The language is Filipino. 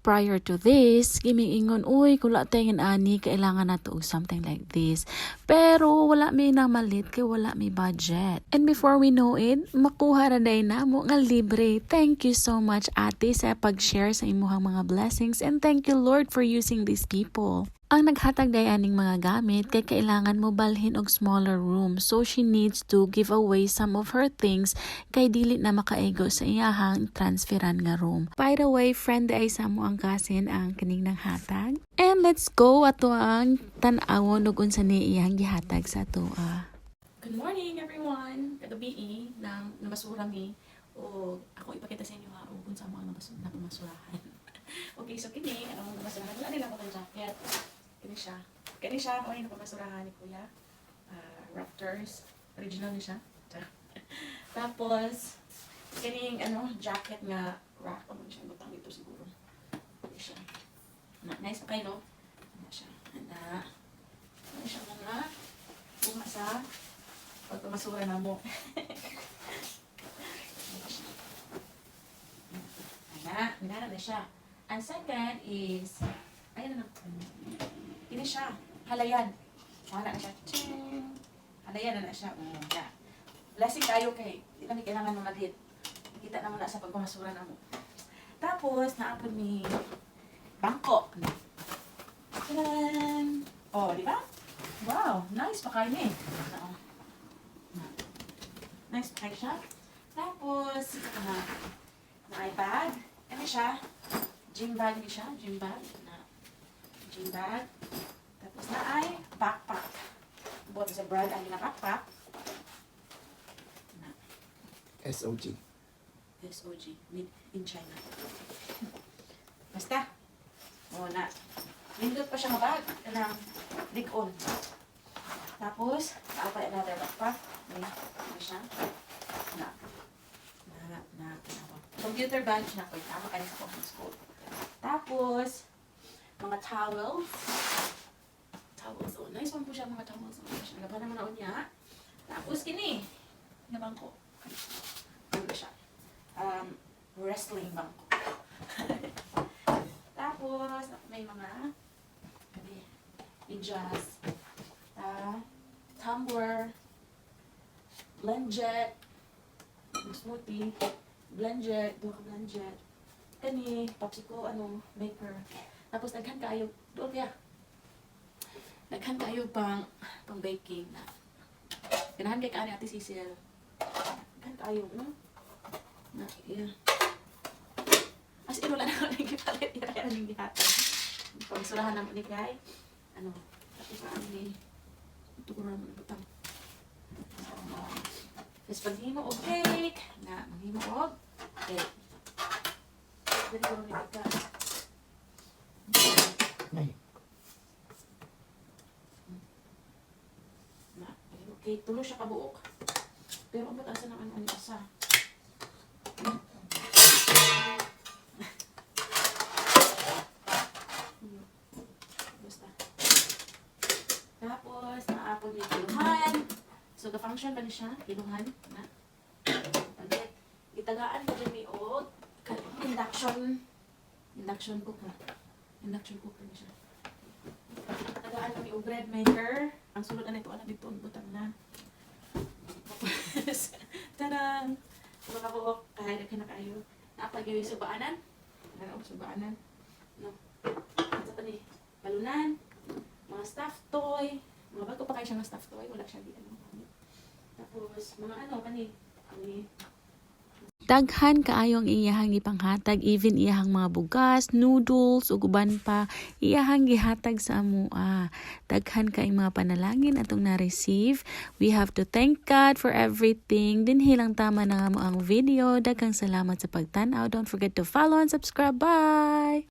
prior to this, gimingon, uy, kula tayong ani, kailangan na to something like this. Pero wala may namalit, kay wala may budget. And before we know it, makuha ra day na mo nga libre. Thank you so much, ate, sa pag-share sa imuhang mga blessings. And thank you, Lord, for using these people. Ang naghatag dayaning mga gamit kay kailangan mo balhin og smaller room, so she needs to give away some of her things kay dili na makaego sa iyahang transferan nga room. By the way, friend ay sa mo ang kasin ang kining nang hatag. And let's go ato ang tan-awon ug unsa ni iyang gihatag sa atoa. Good morning everyone. Kagabi nang nabasura mi o ako ipakita sa inyo ha kung sa mga nabasurahan. Okay, so kini ang nabasurahan wala nila ko ng jacket. Kani siya, kung ano napapasurahan ni Kuya. Raptors. Original ni siya. Tapos, kaning jacket nga wrap. Ano siya, butang dito siguro. Kani siya. Nice pa kayo, no? Ano siya. Ano siya mga bunga sa pagpamasura na mo. Minana na siya. And second is, ayan na. Ini siya. Halayan. Wala na siya. Ching! Halayan na siya. Yeah. Blessing tayo kay. Di kami kailangan mamadhit. Kita naman na sa pagpamasura na mo. Tapos, naapod ni bangko. Tadaan! Oh, di ba? Wow! Nice pa kayo eh. Nice pa kayo siya. Tapos, na iPad. Ano siya? Gym bag ni siya. Gym bag. Gym bag. Tapos na ay backpack. Buat sa brand ang backpack. SOG. SOG. Made in China. Basta. O na. Lindot pa siya mabag. Kanang lig-on. Tapos, naapay another backpack. May siya. Na. Computer bag siya. Tama ka sa school. Tapos, mga towels. Oh, nice one po siya mga towels. Nagapa naman ako niya. Tapos, kini. Bangko. Ano siya? Wrestling bangko. Tapos, may mga medyas. Tumbler. Blendjet. Smoothie. Blendjet. Duha ka blendjet. Kani, popsicle, maker. Tapos, daghan kayo. Doon kaya. Daghan kayo pang baking. Ganahan kay kaani Ate Cecil. Daghan kayo, no? Yeah. As in, wala na ako nagkipalit. Kaya nang gihatan. Pagsurahan naman ni Kay. Tapos na ni tukuran mo na butang. Tapos paghimo o cake. Maghimo o cake. Dali ko rin ika. Ay. Okay, tulo siya kabuok. Pero ba't asa ng ano isa? Basta. Tapos, naapod yung kiluhan. So, ka-function pa niya siya, kiluhan. Pagkat, itagaan ko dyan o induction cooker. Induction cooker niya siya. Tagaan kami o bread maker. Ang sulod na ito, dito ang butang na. Tadaan! Mga kabuok, kahit na kayo. Napag-iwi subaanan. Subaanan. Ito pa ni balunan. Mga stuffed toy. Mga bago pa kayo siya ng stuffed toy. Wala siya di Tapos, mga kani. Daghan kaayong iyahang ipanghatag, even iyahang mga bugas, noodles, ug uban pa iyahang gihatag sa amua. Daghan kaayong mga panalangin atong na-receive. We have to thank God for everything. Dinhi lang tama na nga mo ang video. Daghang salamat sa pagtan-aw. Don't forget to follow and subscribe. Bye!